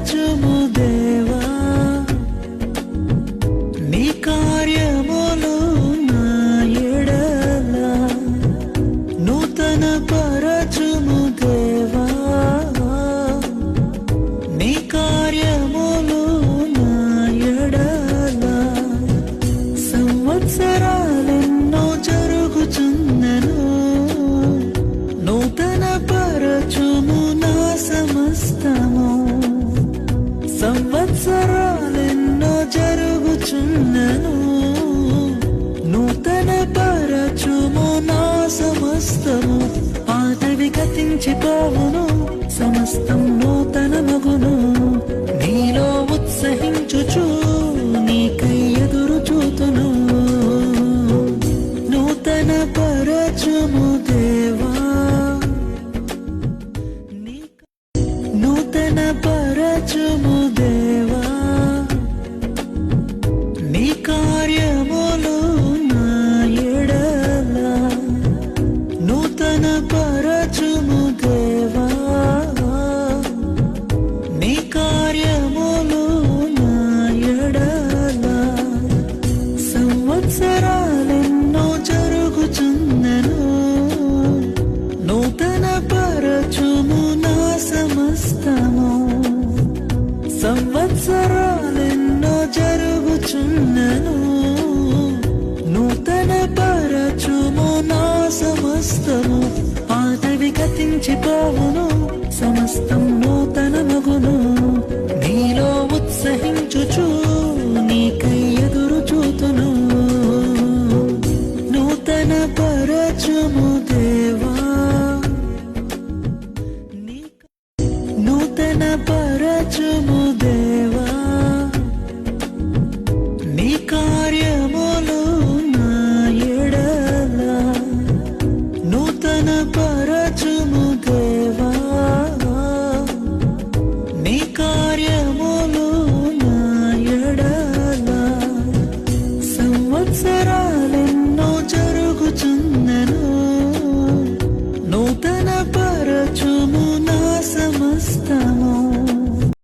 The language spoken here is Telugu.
పరచుము దేవా నీ కార్యములు నా ఎడల నూతన పరచుము దేవా నీ కార్యములు నా ఎడల సంవత్సరాలెన్నో జరుగుచున్నను నూతన పరచుము నా సమస్తము సంవత్సరాలెన్నో జరుగుచున్నను నూతన పరచుము నా సమస్తము పాతవి గతించిపోవును సమస్తం నూతన మగును నీలో ఉత్సహించుచు నీకై ఎదురు చూతును నూతన పరచుము దేవా నూతన పరచుము దేవా నీ కార్యములు నా ఎడల నూతన పరచుము దేవా నీ కార్యములు నా ఎడల సంవత్సరాలెన్నో జరుగుచున్నను నూతన పరచుము నా సమస్తము సంవత్సరాలెన్నో జరుగుచున్నను నూతన పరచుము నా సమస్తము పాతవి గతించిపోవును సమస్తం